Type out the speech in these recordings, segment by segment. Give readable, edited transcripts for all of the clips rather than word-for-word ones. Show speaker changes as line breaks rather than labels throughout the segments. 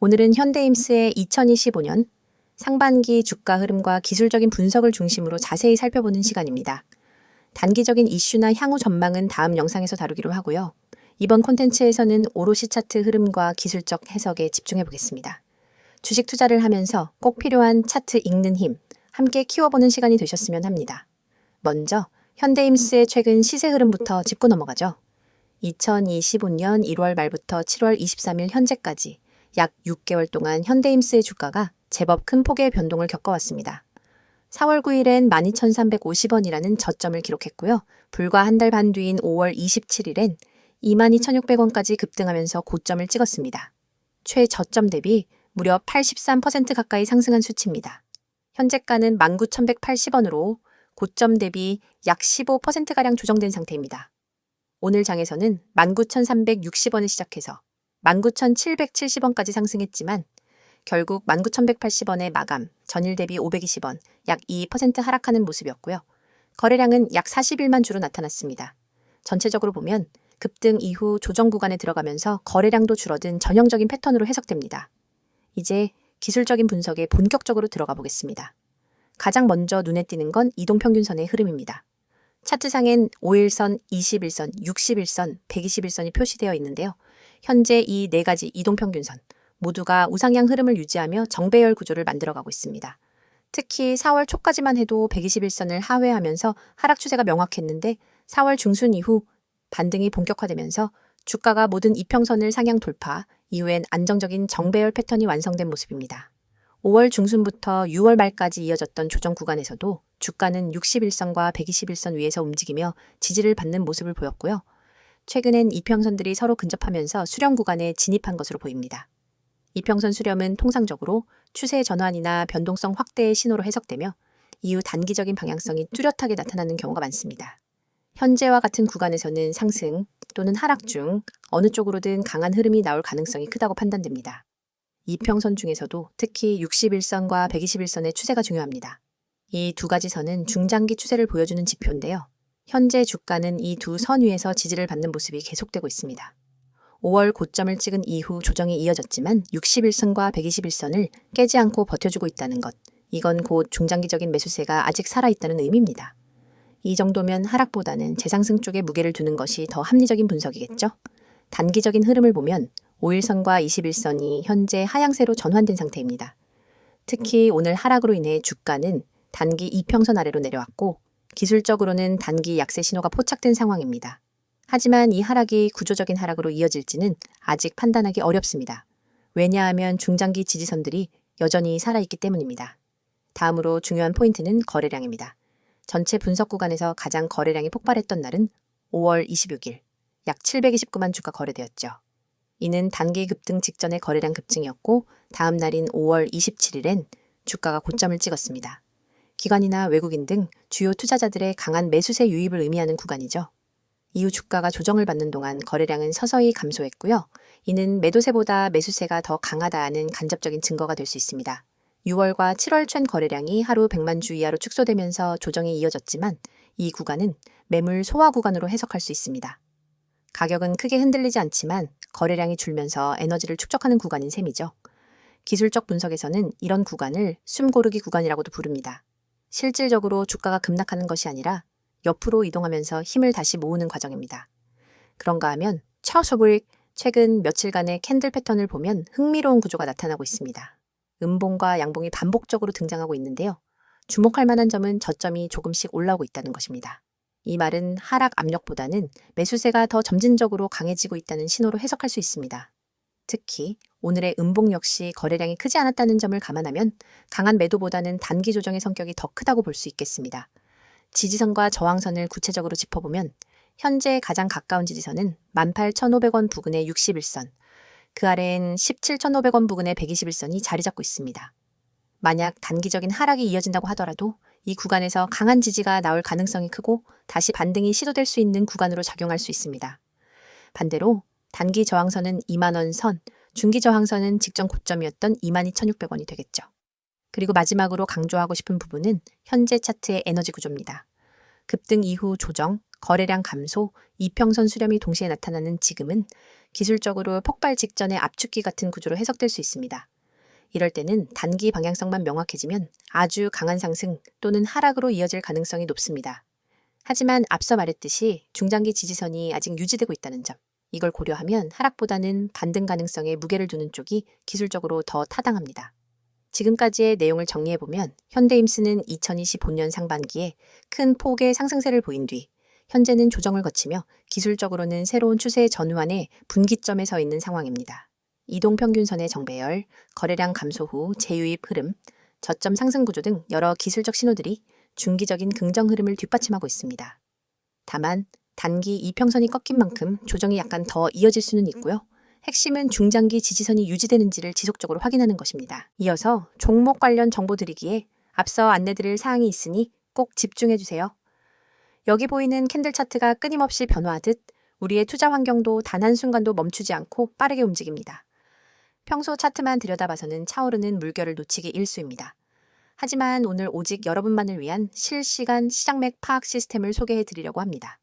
오늘은 현대임스의 2025년 상반기 주가 흐름과 기술적인 분석을 중심으로 자세히 살펴보는 시간입니다. 단기적인 이슈나 향후 전망은 다음 영상에서 다루기로 하고요. 이번 콘텐츠에서는 오롯이 차트 흐름과 기술적 해석에 집중해 보겠습니다. 주식 투자를 하면서 꼭 필요한 차트 읽는 힘, 함께 키워보는 시간이 되셨으면 합니다. 먼저 현대임스의 최근 시세 흐름부터 짚고 넘어가죠. 2025년 1월 말부터 7월 23일 현재까지 약 6개월 동안 현대임스의 주가가 제법 큰 폭의 변동을 겪어왔습니다. 4월 9일엔 12,350원이라는 저점을 기록했고요. 불과 한 달 반 뒤인 5월 27일엔 22,600원까지 급등하면서 고점을 찍었습니다. 최저점 대비 무려 83% 가까이 상승한 수치입니다. 현재가는 19,180원으로 고점 대비 약 15%가량 조정된 상태입니다. 오늘 장에서는 19,360원에 시작해서 19,770원까지 상승했지만 결국 19,180원의 마감, 전일 대비 520원, 약 2% 하락하는 모습이었고요. 거래량은 약 41만 주로 나타났습니다. 전체적으로 보면 급등 이후 조정 구간에 들어가면서 거래량도 줄어든 전형적인 패턴으로 해석됩니다. 이제 기술적인 분석에 본격적으로 들어가 보겠습니다. 가장 먼저 눈에 띄는 건 이동평균선의 흐름입니다. 차트상엔 5일선, 21선, 61선, 121선이 표시되어 있는데요. 현재 이 네 가지 이동평균선 모두가 우상향 흐름을 유지하며 정배열 구조를 만들어가고 있습니다. 특히 4월 초까지만 해도 121선을 하회하면서 하락 추세가 명확했는데 4월 중순 이후 반등이 본격화되면서 주가가 모든 이평선을 상향 돌파, 이후엔 안정적인 정배열 패턴이 완성된 모습입니다. 5월 중순부터 6월 말까지 이어졌던 조정 구간에서도 주가는 61선과 121선 위에서 움직이며 지지를 받는 모습을 보였고요. 최근엔 이평선들이 서로 근접하면서 수렴 구간에 진입한 것으로 보입니다. 이평선 수렴은 통상적으로 추세 전환이나 변동성 확대의 신호로 해석되며 이후 단기적인 방향성이 뚜렷하게 나타나는 경우가 많습니다. 현재와 같은 구간에서는 상승 또는 하락 중 어느 쪽으로든 강한 흐름이 나올 가능성이 크다고 판단됩니다. 이평선 중에서도 특히 61선과 121선의 추세가 중요합니다. 이 두 가지 선은 중장기 추세를 보여주는 지표인데요. 현재 주가는 이 두 선 위에서 지지를 받는 모습이 계속되고 있습니다. 5월 고점을 찍은 이후 조정이 이어졌지만 61선과 121선을 깨지 않고 버텨주고 있다는 것, 이건 곧 중장기적인 매수세가 아직 살아있다는 의미입니다. 이 정도면 하락보다는 재상승 쪽에 무게를 두는 것이 더 합리적인 분석이겠죠? 단기적인 흐름을 보면 5일선과 21선이 현재 하향세로 전환된 상태입니다. 특히 오늘 하락으로 인해 주가는 단기 이평선 아래로 내려왔고 기술적으로는 단기 약세 신호가 포착된 상황입니다. 하지만 이 하락이 구조적인 하락으로 이어질지는 아직 판단하기 어렵습니다. 왜냐하면 중장기 지지선들이 여전히 살아있기 때문입니다. 다음으로 중요한 포인트는 거래량입니다. 전체 분석 구간에서 가장 거래량이 폭발했던 날은 5월 26일, 약 729만 주가 거래되었죠. 이는 단기 급등 직전의 거래량 급증이었고 다음 날인 5월 27일엔 주가가 고점을 찍었습니다. 기관이나 외국인 등 주요 투자자들의 강한 매수세 유입을 의미하는 구간이죠. 이후 주가가 조정을 받는 동안 거래량은 서서히 감소했고요. 이는 매도세보다 매수세가 더 강하다는 간접적인 증거가 될 수 있습니다. 6월과 7월 챈 거래량이 하루 100만 주 이하로 축소되면서 조정이 이어졌지만 이 구간은 매물 소화 구간으로 해석할 수 있습니다. 가격은 크게 흔들리지 않지만 거래량이 줄면서 에너지를 축적하는 구간인 셈이죠. 기술적 분석에서는 이런 구간을 숨고르기 구간이라고도 부릅니다. 실질적으로 주가가 급락하는 것이 아니라 옆으로 이동하면서 힘을 다시 모으는 과정입니다. 그런가 하면 찰스 최근 며칠간의 캔들 패턴을 보면 흥미로운 구조가 나타나고 있습니다. 음봉과 양봉이 반복적으로 등장하고 있는데요. 주목할 만한 점은 저점이 조금씩 올라오고 있다는 것입니다. 이 말은 하락 압력보다는 매수세가 더 점진적으로 강해지고 있다는 신호로 해석할 수 있습니다. 특히 오늘의 음봉 역시 거래량이 크지 않았다는 점을 감안하면 강한 매도보다는 단기 조정의 성격이 더 크다고 볼 수 있겠습니다. 지지선과 저항선을 구체적으로 짚어보면 현재 가장 가까운 지지선은 18,500원 부근의 61선, 그 아래엔 17,500원 부근의 121선이 자리 잡고 있습니다. 만약 단기적인 하락이 이어진다고 하더라도 이 구간에서 강한 지지가 나올 가능성이 크고 다시 반등이 시도될 수 있는 구간으로 작용할 수 있습니다. 반대로 단기 저항선은 2만원 선, 중기 저항선은 직전 고점이었던 22,600원이 되겠죠. 그리고 마지막으로 강조하고 싶은 부분은 현재 차트의 에너지 구조입니다. 급등 이후 조정, 거래량 감소, 이평선 수렴이 동시에 나타나는 지금은 기술적으로 폭발 직전의 압축기 같은 구조로 해석될 수 있습니다. 이럴 때는 단기 방향성만 명확해지면 아주 강한 상승 또는 하락으로 이어질 가능성이 높습니다. 하지만 앞서 말했듯이 중장기 지지선이 아직 유지되고 있다는 점, 이걸 고려하면 하락보다는 반등 가능성에 무게를 두는 쪽이 기술적으로 더 타당합니다. 지금까지의 내용을 정리해보면 현대임스는 2025년 상반기에 큰 폭의 상승세를 보인 뒤 현재는 조정을 거치며 기술적으로는 새로운 추세의 전환의 분기점에 서 있는 상황입니다. 이동평균선의 정배열, 거래량 감소 후 재유입 흐름, 저점 상승 구조 등 여러 기술적 신호들이 중기적인 긍정 흐름을 뒷받침하고 있습니다. 다만 단기 이평선이 꺾인 만큼 조정이 약간 더 이어질 수는 있고요. 핵심은 중장기 지지선이 유지되는지를 지속적으로 확인하는 것입니다. 이어서 종목 관련 정보 드리기에 앞서 안내드릴 사항이 있으니 꼭 집중해주세요. 여기 보이는 캔들 차트가 끊임없이 변화하듯 우리의 투자 환경도 단 한순간도 멈추지 않고 빠르게 움직입니다. 평소 차트만 들여다봐서는 차오르는 물결을 놓치기 일쑤입니다. 하지만 오늘 오직 여러분만을 위한 실시간 시장맥 파악 시스템을 소개해 드리려고 합니다.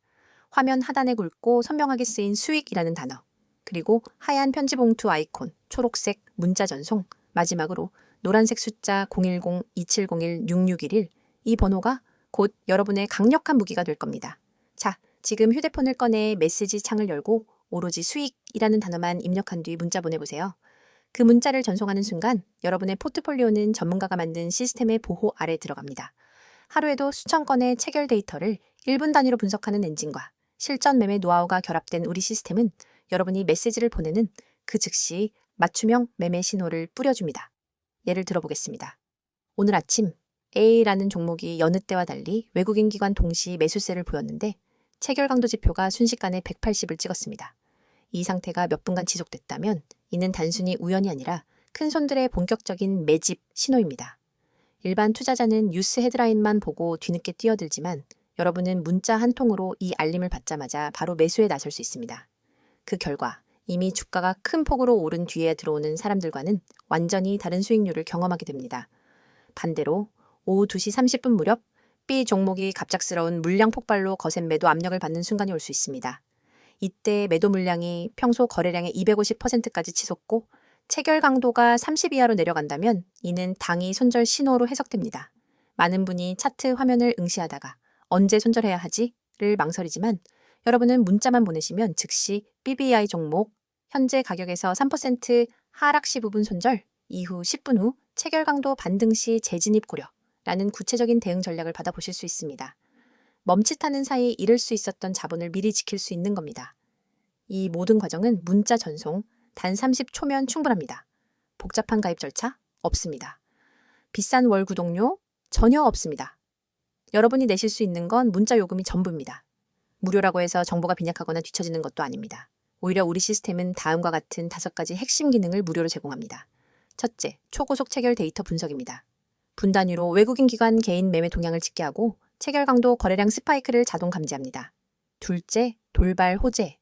화면 하단에 굵고 선명하게 쓰인 수익이라는 단어, 그리고 하얀 편지 봉투 아이콘, 초록색 문자 전송, 마지막으로 노란색 숫자 010-2701-6611, 이 번호가 곧 여러분의 강력한 무기가 될 겁니다. 자, 지금 휴대폰을 꺼내 메시지 창을 열고 오로지 수익이라는 단어만 입력한 뒤 문자 보내보세요. 그 문자를 전송하는 순간 여러분의 포트폴리오는 전문가가 만든 시스템의 보호 아래 들어갑니다. 하루에도 수천 건의 체결 데이터를 1분 단위로 분석하는 엔진과 실전 매매 노하우가 결합된 우리 시스템은 여러분이 메시지를 보내는 그 즉시 맞춤형 매매 신호를 뿌려줍니다. 예를 들어보겠습니다. 오늘 아침 A라는 종목이 여느 때와 달리 외국인 기관 동시 매수세를 보였는데 체결 강도 지표가 순식간에 180을 찍었습니다. 이 상태가 몇 분간 지속됐다면 이는 단순히 우연이 아니라 큰손들의 본격적인 매집 신호입니다. 일반 투자자는 뉴스 헤드라인만 보고 뒤늦게 뛰어들지만 여러분은 문자 한 통으로 이 알림을 받자마자 바로 매수에 나설 수 있습니다. 그 결과 이미 주가가 큰 폭으로 오른 뒤에 들어오는 사람들과는 완전히 다른 수익률을 경험하게 됩니다. 반대로 오후 2시 30분 무렵 B 종목이 갑작스러운 물량 폭발로 거센 매도 압력을 받는 순간이 올 수 있습니다. 이때 매도 물량이 평소 거래량의 250%까지 치솟고 체결 강도가 30 이하로 내려간다면 이는 당이 손절 신호로 해석됩니다. 많은 분이 차트 화면을 응시하다가 언제 손절해야 하지?를 망설이지만 여러분은 문자만 보내시면 즉시 BBI 종목 현재 가격에서 3% 하락 시 부분 손절, 이후 10분 후 체결 강도 반등 시 재진입 고려라는 구체적인 대응 전략을 받아보실 수 있습니다. 멈칫하는 사이 잃을 수 있었던 자본을 미리 지킬 수 있는 겁니다. 이 모든 과정은 문자 전송 단 30초면 충분합니다. 복잡한 가입 절차 없습니다. 비싼 월 구독료 전혀 없습니다. 여러분이 내실 수 있는 건 문자 요금이 전부입니다. 무료라고 해서 정보가 빈약하거나 뒤처지는 것도 아닙니다. 오히려 우리 시스템은 다음과 같은 5가지 핵심 기능을 무료로 제공합니다. 첫째, 초고속 체결 데이터 분석입니다. 분 단위로 외국인 기관 개인 매매 동향을 집계하고 체결 강도 거래량 스파이크를 자동 감지합니다. 둘째, 돌발 호재.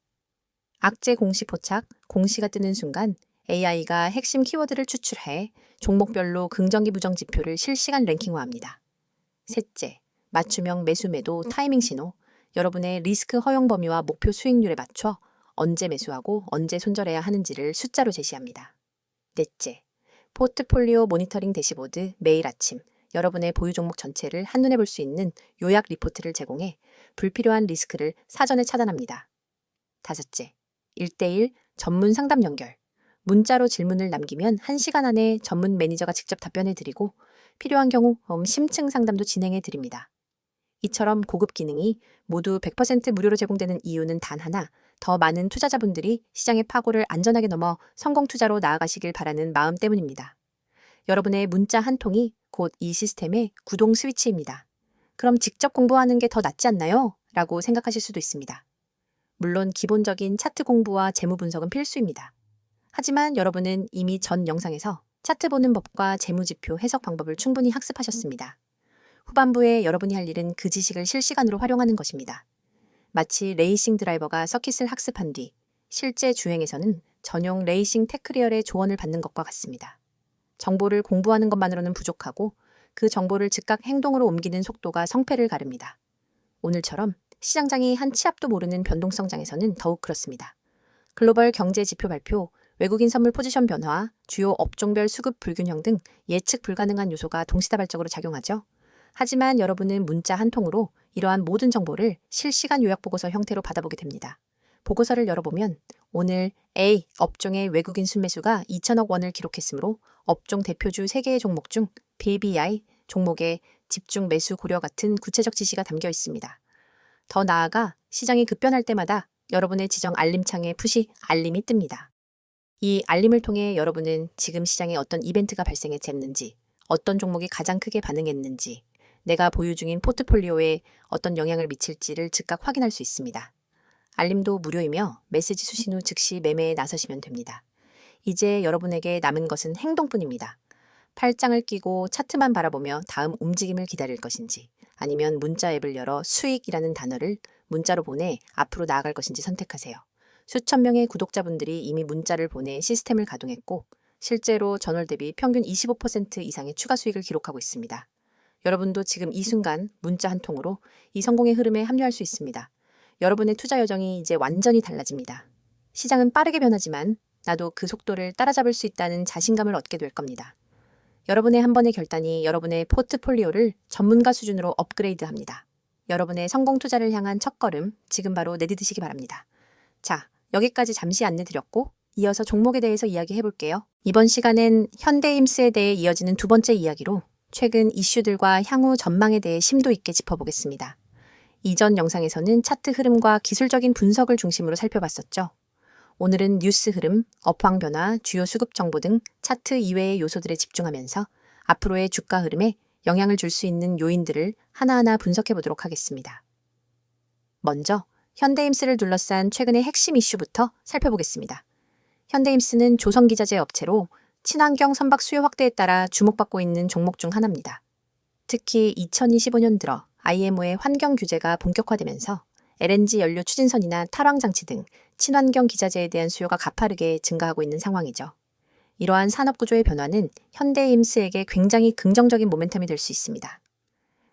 악재 공시 포착, 공시가 뜨는 순간 AI가 핵심 키워드를 추출해 종목별로 긍정기 부정 지표를 실시간 랭킹화합니다. 셋째, 맞춤형 매수 매도 타이밍 신호. 여러분의 리스크 허용 범위와 목표 수익률에 맞춰 언제 매수하고 언제 손절해야 하는지를 숫자로 제시합니다. 넷째, 포트폴리오 모니터링 대시보드 매일 아침 여러분의 보유 종목 전체를 한눈에 볼 수 있는 요약 리포트를 제공해 불필요한 리스크를 사전에 차단합니다. 다섯째, 1대1 전문 상담 연결. 문자로 질문을 남기면 1시간 안에 전문 매니저가 직접 답변해 드리고 필요한 경우 심층 상담도 진행해 드립니다. 이처럼 고급 기능이 모두 100% 무료로 제공되는 이유는 단 하나, 더 많은 투자자분들이 시장의 파고를 안전하게 넘어 성공 투자로 나아가시길 바라는 마음 때문입니다. 여러분의 문자 한 통이 곧 이 시스템의 구동 스위치입니다. 그럼 직접 공부하는 게 더 낫지 않나요? 라고 생각하실 수도 있습니다. 물론 기본적인 차트 공부와 재무 분석은 필수입니다. 하지만 여러분은 이미 전 영상에서 차트 보는 법과 재무지표 해석 방법을 충분히 학습하셨습니다. 후반부에 여러분이 할 일은 그 지식을 실시간으로 활용하는 것입니다. 마치 레이싱 드라이버가 서킷을 학습한 뒤 실제 주행에서는 전용 레이싱 테크리얼의 조언을 받는 것과 같습니다. 정보를 공부하는 것만으로는 부족하고 그 정보를 즉각 행동으로 옮기는 속도가 성패를 가릅니다. 오늘처럼 시장장이 한 치 앞도 모르는 변동성장에서는 더욱 그렇습니다. 글로벌 경제 지표 발표, 외국인 선물 포지션 변화, 주요 업종별 수급 불균형 등 예측 불가능한 요소가 동시다발적으로 작용하죠. 하지만 여러분은 문자 한 통으로 이러한 모든 정보를 실시간 요약 보고서 형태로 받아보게 됩니다. 보고서를 열어보면 오늘 A 업종의 외국인 순매수가 2천억 원을 기록했으므로 업종 대표주 3개의 종목 중 BBI 종목의 집중 매수 고려 같은 구체적 지시가 담겨 있습니다. 더 나아가 시장이 급변할 때마다 여러분의 지정 알림창에 푸시 알림이 뜹니다. 이 알림을 통해 여러분은 지금 시장에 어떤 이벤트가 발생했는지, 어떤 종목이 가장 크게 반응했는지, 내가 보유 중인 포트폴리오에 어떤 영향을 미칠지를 즉각 확인할 수 있습니다. 알림도 무료이며 메시지 수신 후 즉시 매매에 나서시면 됩니다. 이제 여러분에게 남은 것은 행동뿐입니다. 팔짱을 끼고 차트만 바라보며 다음 움직임을 기다릴 것인지, 아니면 문자 앱을 열어 수익이라는 단어를 문자로 보내 앞으로 나아갈 것인지 선택하세요. 수천 명의 구독자분들이 이미 문자를 보내 시스템을 가동했고 실제로 전월 대비 평균 25% 이상의 추가 수익을 기록하고 있습니다. 여러분도 지금 이 순간 문자 한 통으로 이 성공의 흐름에 합류할 수 있습니다. 여러분의 투자 여정이 이제 완전히 달라집니다. 시장은 빠르게 변하지만 나도 그 속도를 따라잡을 수 있다는 자신감을 얻게 될 겁니다. 여러분의 한 번의 결단이 여러분의 포트폴리오를 전문가 수준으로 업그레이드합니다. 여러분의 성공 투자를 향한 첫걸음 지금 바로 내디디시기 바랍니다. 자, 여기까지 잠시 안내드렸고 이어서 종목에 대해서 이야기해 볼게요. 이번 시간엔 현대힘스에 대해 이어지는 두 번째 이야기로 최근 이슈들과 향후 전망에 대해 심도 있게 짚어보겠습니다. 이전 영상에서는 차트 흐름과 기술적인 분석을 중심으로 살펴봤었죠. 오늘은 뉴스 흐름, 업황 변화, 주요 수급 정보 등 차트 이외의 요소들에 집중하면서 앞으로의 주가 흐름에 영향을 줄 수 있는 요인들을 하나하나 분석해 보도록 하겠습니다. 먼저 현대힘스를 둘러싼 최근의 핵심 이슈부터 살펴보겠습니다. 현대힘스는 조선기자재 업체로 친환경 선박 수요 확대에 따라 주목받고 있는 종목 중 하나입니다. 특히 2025년 들어 IMO의 환경 규제가 본격화되면서 LNG 연료 추진선이나 탈황장치 등 친환경 기자재에 대한 수요가 가파르게 증가하고 있는 상황이죠. 이러한 산업구조의 변화는 현대힘스에게 굉장히 긍정적인 모멘텀이 될 수 있습니다.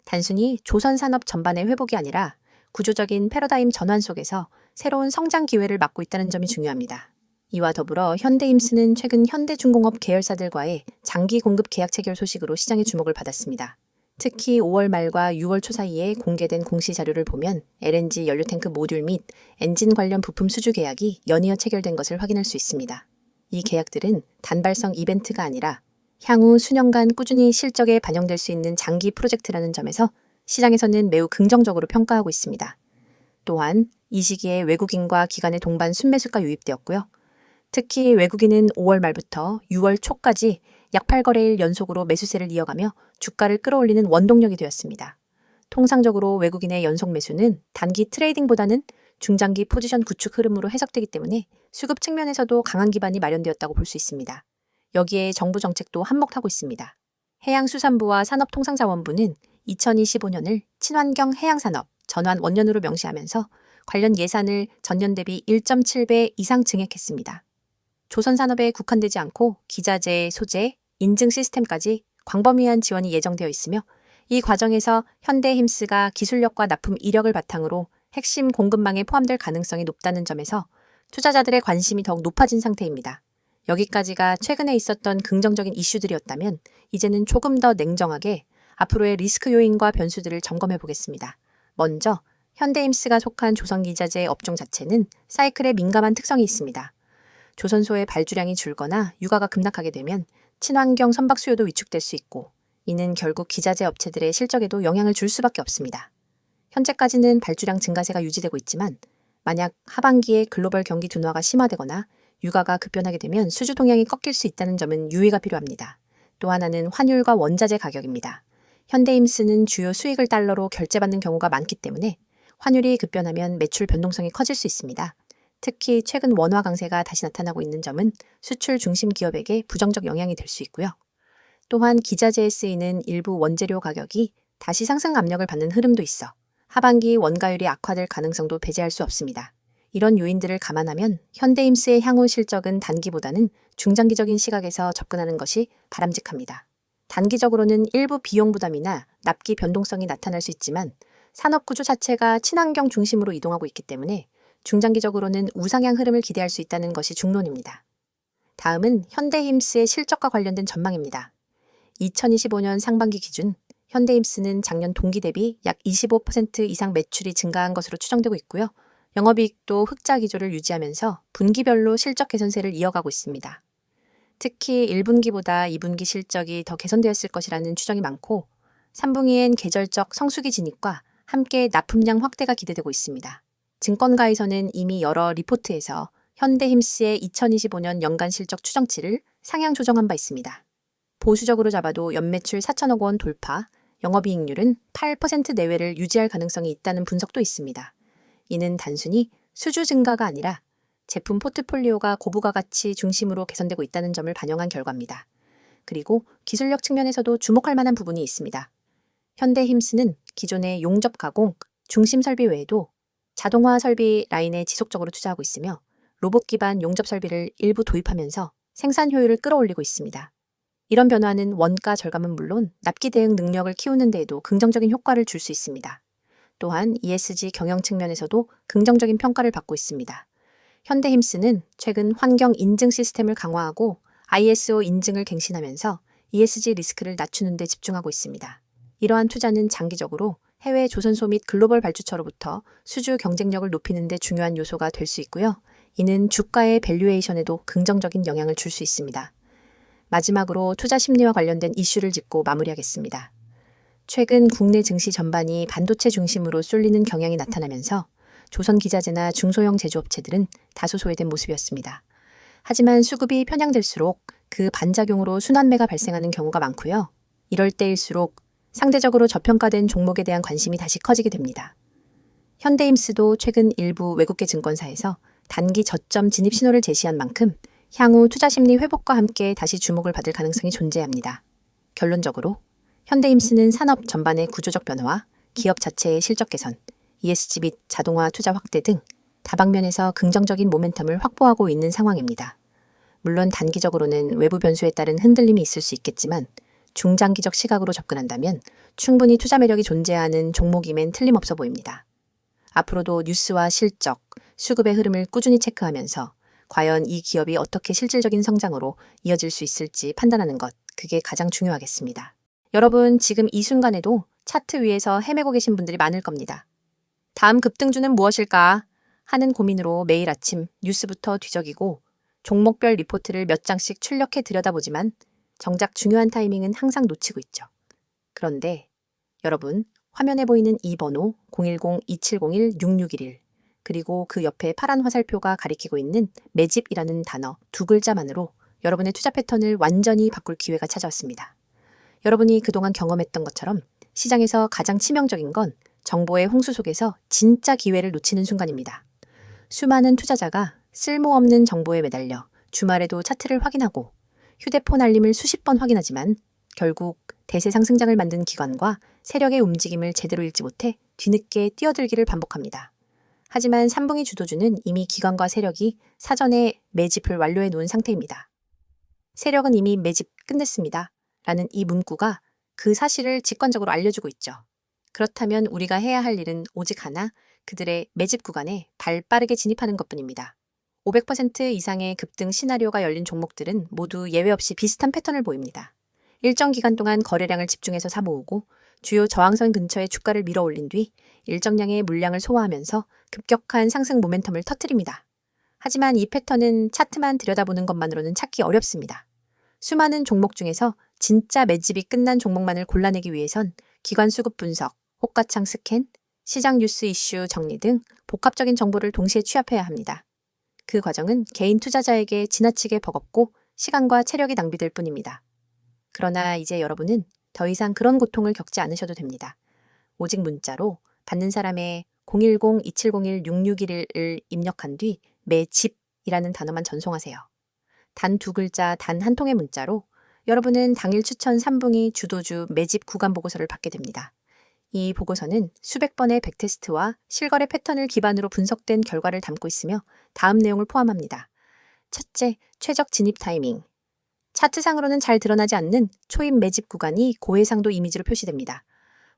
단순히 조선산업 전반의 회복이 아니라 구조적인 패러다임 전환 속에서 새로운 성장 기회를 맞고 있다는 점이 중요합니다. 이와 더불어 현대힘스는 최근 현대중공업 계열사들과의 장기 공급 계약 체결 소식으로 시장의 주목을 받았습니다. 특히 5월 말과 6월 초 사이에 공개된 공시 자료를 보면 LNG 연료탱크 모듈 및 엔진 관련 부품 수주 계약이 연이어 체결된 것을 확인할 수 있습니다. 이 계약들은 단발성 이벤트가 아니라 향후 수년간 꾸준히 실적에 반영될 수 있는 장기 프로젝트라는 점에서 시장에서는 매우 긍정적으로 평가하고 있습니다. 또한 이 시기에 외국인과 기관의 동반 순매수가 유입되었고요. 특히 외국인은 5월 말부터 6월 초까지 약 8거래일 연속으로 매수세를 이어가며 주가를 끌어올리는 원동력이 되었습니다. 통상적으로 외국인의 연속 매수는 단기 트레이딩보다는 중장기 포지션 구축 흐름으로 해석되기 때문에 수급 측면에서도 강한 기반이 마련되었다고 볼 수 있습니다. 여기에 정부 정책도 한몫하고 있습니다. 해양수산부와 산업통상자원부는 2025년을 친환경 해양산업 전환 원년으로 명시하면서 관련 예산을 전년 대비 1.7배 이상 증액했습니다. 조선산업에 국한되지 않고 기자재, 소재, 인증 시스템까지 광범위한 지원이 예정되어 있으며 이 과정에서 현대힘스가 기술력과 납품 이력을 바탕으로 핵심 공급망에 포함될 가능성이 높다는 점에서 투자자들의 관심이 더욱 높아진 상태입니다. 여기까지가 최근에 있었던 긍정적인 이슈들이었다면 이제는 조금 더 냉정하게 앞으로의 리스크 요인과 변수들을 점검해 보겠습니다. 먼저 현대힘스가 속한 조선기자재 업종 자체는 사이클에 민감한 특성이 있습니다. 조선소의 발주량이 줄거나 유가가 급락하게 되면 친환경 선박 수요도 위축될 수 있고 이는 결국 기자재 업체들의 실적에도 영향을 줄 수밖에 없습니다. 현재까지는 발주량 증가세가 유지되고 있지만 만약 하반기에 글로벌 경기 둔화가 심화되거나 유가가 급변하게 되면 수주 동향이 꺾일 수 있다는 점은 유의가 필요합니다. 또 하나는 환율과 원자재 가격입니다. 현대힘스는 주요 수익을 달러로 결제받는 경우가 많기 때문에 환율이 급변하면 매출 변동성이 커질 수 있습니다. 특히 최근 원화 강세가 다시 나타나고 있는 점은 수출 중심 기업에게 부정적 영향이 될 수 있고요. 또한 기자재에 쓰이는 일부 원재료 가격이 다시 상승 압력을 받는 흐름도 있어 하반기 원가율이 악화될 가능성도 배제할 수 없습니다. 이런 요인들을 감안하면 현대힘스의 향후 실적은 단기보다는 중장기적인 시각에서 접근하는 것이 바람직합니다. 단기적으로는 일부 비용 부담이나 납기 변동성이 나타날 수 있지만 산업 구조 자체가 친환경 중심으로 이동하고 있기 때문에 중장기적으로는 우상향 흐름을 기대할 수 있다는 것이 중론입니다. 다음은 현대힘스의 실적과 관련된 전망입니다. 2025년 상반기 기준 현대힘스는 작년 동기 대비 약 25% 이상 매출이 증가한 것으로 추정되고 있고요. 영업이익도 흑자 기조를 유지하면서 분기별로 실적 개선세를 이어가고 있습니다. 특히 1분기보다 2분기 실적이 더 개선되었을 것이라는 추정이 많고 3분기엔 계절적 성수기 진입과 함께 납품량 확대가 기대되고 있습니다. 증권가에서는 이미 여러 리포트에서 현대힘스의 2025년 연간 실적 추정치를 상향 조정한 바 있습니다. 보수적으로 잡아도 연매출 4천억 원 돌파, 영업이익률은 8% 내외를 유지할 가능성이 있다는 분석도 있습니다. 이는 단순히 수주 증가가 아니라 제품 포트폴리오가 고부가 가치 중심으로 개선되고 있다는 점을 반영한 결과입니다. 그리고 기술력 측면에서도 주목할 만한 부분이 있습니다. 현대힘스는 기존의 용접 가공, 중심 설비 외에도 자동화 설비 라인에 지속적으로 투자하고 있으며 로봇 기반 용접 설비를 일부 도입하면서 생산 효율을 끌어올리고 있습니다. 이런 변화는 원가 절감은 물론 납기 대응 능력을 키우는 데에도 긍정적인 효과를 줄 수 있습니다. 또한 ESG 경영 측면에서도 긍정적인 평가를 받고 있습니다. 현대힘스는 최근 환경 인증 시스템을 강화하고 ISO 인증을 갱신하면서 ESG 리스크를 낮추는 데 집중하고 있습니다. 이러한 투자는 장기적으로 해외 조선소 및 글로벌 발주처로부터 수주 경쟁력을 높이는 데 중요한 요소가 될 수 있고요. 이는 주가의 밸류에이션에도 긍정적인 영향을 줄 수 있습니다. 마지막으로 투자 심리와 관련된 이슈를 짚고 마무리하겠습니다. 최근 국내 증시 전반이 반도체 중심으로 쏠리는 경향이 나타나면서 조선기자재나 중소형 제조업체들은 다소 소외된 모습이었습니다. 하지만 수급이 편향될수록 그 반작용으로 순환매가 발생하는 경우가 많고요. 이럴 때일수록 상대적으로 저평가된 종목에 대한 관심이 다시 커지게 됩니다. 현대힘스도 최근 일부 외국계 증권사에서 단기 저점 진입 신호를 제시한 만큼 향후 투자 심리 회복과 함께 다시 주목을 받을 가능성이 존재합니다. 결론적으로 현대힘스는 산업 전반의 구조적 변화와 기업 자체의 실적 개선, ESG 및 자동화 투자 확대 등 다방면에서 긍정적인 모멘텀을 확보하고 있는 상황입니다. 물론 단기적으로는 외부 변수에 따른 흔들림이 있을 수 있겠지만 중장기적 시각으로 접근한다면 충분히 투자 매력이 존재하는 종목임엔 틀림없어 보입니다. 앞으로도 뉴스와 실적, 수급의 흐름을 꾸준히 체크하면서 과연 이 기업이 어떻게 실질적인 성장으로 이어질 수 있을지 판단하는 것, 그게 가장 중요하겠습니다. 여러분, 지금 이 순간에도 차트 위에서 헤매고 계신 분들이 많을 겁니다. 다음 급등주는 무엇일까 하는 고민으로 매일 아침 뉴스부터 뒤적이고 종목별 리포트를 몇 장씩 출력해 들여다보지만 정작 중요한 타이밍은 항상 놓치고 있죠. 그런데 여러분, 화면에 보이는 이 번호 010-2701-6611 그리고 그 옆에 파란 화살표가 가리키고 있는 매집이라는 단어 두 글자만으로 여러분의 투자 패턴을 완전히 바꿀 기회가 찾아왔습니다. 여러분이 그동안 경험했던 것처럼 시장에서 가장 치명적인 건 정보의 홍수 속에서 진짜 기회를 놓치는 순간입니다. 수많은 투자자가 쓸모없는 정보에 매달려 주말에도 차트를 확인하고 휴대폰 알림을 수십 번 확인하지만 결국 대세 상승장을 만든 기관과 세력의 움직임을 제대로 읽지 못해 뒤늦게 뛰어들기를 반복합니다. 하지만 3분기 주도주는 이미 기관과 세력이 사전에 매집을 완료해 놓은 상태입니다. 세력은 이미 매집 끝냈습니다. 라는 이 문구가 그 사실을 직관적으로 알려주고 있죠. 그렇다면 우리가 해야 할 일은 오직 하나, 그들의 매집 구간에 발 빠르게 진입하는 것뿐입니다. 500% 이상의 급등 시나리오가 열린 종목들은 모두 예외 없이 비슷한 패턴을 보입니다. 일정 기간 동안 거래량을 집중해서 사모으고 주요 저항선 근처에 주가를 밀어 올린 뒤 일정량의 물량을 소화하면서 급격한 상승 모멘텀을 터뜨립니다. 하지만 이 패턴은 차트만 들여다보는 것만으로는 찾기 어렵습니다. 수많은 종목 중에서 진짜 매집이 끝난 종목만을 골라내기 위해선 기관 수급 분석, 호가창 스캔, 시장 뉴스 이슈 정리 등 복합적인 정보를 동시에 취합해야 합니다. 그 과정은 개인 투자자에게 지나치게 버겁고 시간과 체력이 낭비될 뿐입니다. 그러나 이제 여러분은 더 이상 그런 고통을 겪지 않으셔도 됩니다. 오직 문자로 받는 사람의 010-2701-6611을 입력한 뒤 매집이라는 단어만 전송하세요. 단 두 글자, 단 한 통의 문자로 여러분은 당일 추천 3분기 주도주 매집 구간 보고서를 받게 됩니다. 이 보고서는 수백 번의 백테스트와 실거래 패턴을 기반으로 분석된 결과를 담고 있으며 다음 내용을 포함합니다. 첫째, 최적 진입 타이밍. 차트상으로는 잘 드러나지 않는 초입 매집 구간이 고해상도 이미지로 표시됩니다.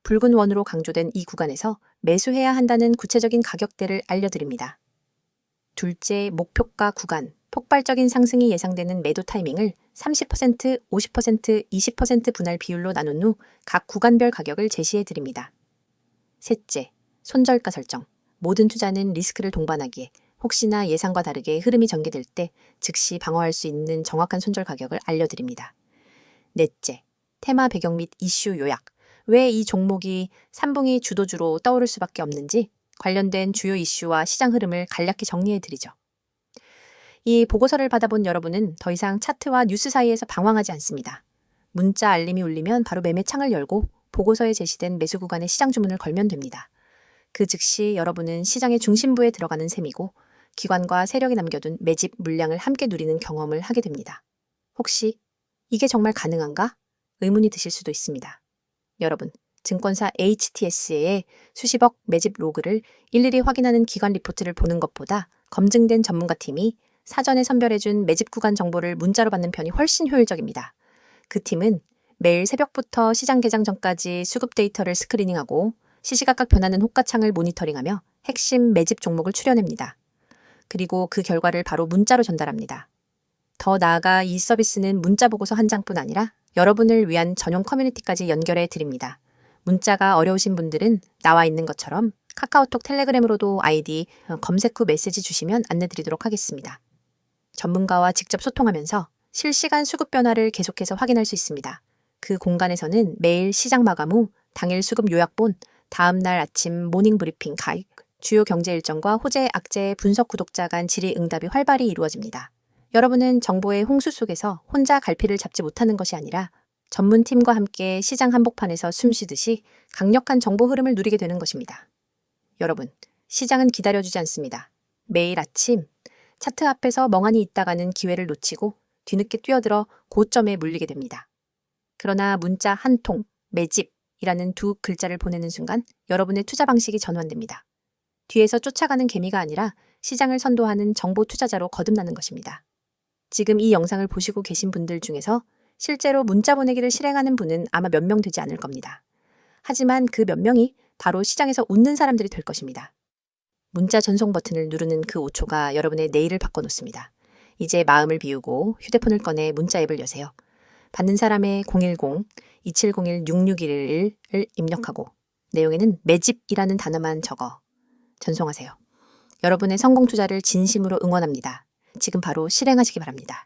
붉은 원으로 강조된 이 구간에서 매수해야 한다는 구체적인 가격대를 알려드립니다. 둘째, 목표가 구간. 폭발적인 상승이 예상되는 매도 타이밍을 30%, 50%, 20% 분할 비율로 나눈 후 각 구간별 가격을 제시해 드립니다. 셋째, 손절가 설정. 모든 투자는 리스크를 동반하기에 혹시나 예상과 다르게 흐름이 전개될 때 즉시 방어할 수 있는 정확한 손절 가격을 알려드립니다. 넷째, 테마 배경 및 이슈 요약. 왜 이 종목이 3분기 주도주로 떠오를 수밖에 없는지 관련된 주요 이슈와 시장 흐름을 간략히 정리해드리죠. 이 보고서를 받아본 여러분은 더 이상 차트와 뉴스 사이에서 방황하지 않습니다. 문자 알림이 울리면 바로 매매 창을 열고 보고서에 제시된 매수 구간의 시장 주문을 걸면 됩니다. 그 즉시 여러분은 시장의 중심부에 들어가는 셈이고 기관과 세력이 남겨둔 매집 물량을 함께 누리는 경험을 하게 됩니다. 혹시 이게 정말 가능한가? 의문이 드실 수도 있습니다. 여러분, 증권사 HTS의 수십억 매집 로그를 일일이 확인하는 기관 리포트를 보는 것보다 검증된 전문가팀이 사전에 선별해준 매집 구간 정보를 문자로 받는 편이 훨씬 효율적입니다. 그 팀은 매일 새벽부터 시장 개장 전까지 수급 데이터를 스크리닝하고 시시각각 변하는 호가창을 모니터링하며 핵심 매집 종목을 추려냅니다. 그리고 그 결과를 바로 문자로 전달합니다. 더 나아가 이 서비스는 문자 보고서 한 장뿐 아니라 여러분을 위한 전용 커뮤니티까지 연결해 드립니다. 문자가 어려우신 분들은 나와 있는 것처럼 카카오톡 텔레그램으로도 아이디 검색 후 메시지 주시면 안내드리도록 하겠습니다. 전문가와 직접 소통하면서 실시간 수급 변화를 계속해서 확인할 수 있습니다. 그 공간에서는 매일 시장 마감 후 당일 수급 요약본, 다음날 아침 모닝 브리핑 가입, 주요 경제 일정과 호재, 악재, 분석 구독자 간 질의응답이 활발히 이루어집니다. 여러분은 정보의 홍수 속에서 혼자 갈피를 잡지 못하는 것이 아니라 전문팀과 함께 시장 한복판에서 숨쉬듯이 강력한 정보 흐름을 누리게 되는 것입니다. 여러분, 시장은 기다려주지 않습니다. 매일 아침 차트 앞에서 멍하니 있다가는 기회를 놓치고 뒤늦게 뛰어들어 고점에 물리게 됩니다. 그러나 문자 한 통, 매집이라는 두 글자를 보내는 순간 여러분의 투자 방식이 전환됩니다. 뒤에서 쫓아가는 개미가 아니라 시장을 선도하는 정보 투자자로 거듭나는 것입니다. 지금 이 영상을 보시고 계신 분들 중에서 실제로 문자 보내기를 실행하는 분은 아마 몇 명 되지 않을 겁니다. 하지만 그 몇 명이 바로 시장에서 웃는 사람들이 될 것입니다. 문자 전송 버튼을 누르는 그 5초가 여러분의 내일을 바꿔놓습니다. 이제 마음을 비우고 휴대폰을 꺼내 문자 앱을 여세요. 받는 사람의 010-2701-6611을 입력하고 내용에는 매집이라는 단어만 적어 전송하세요. 여러분의 성공 투자를 진심으로 응원합니다. 지금 바로 실행하시기 바랍니다.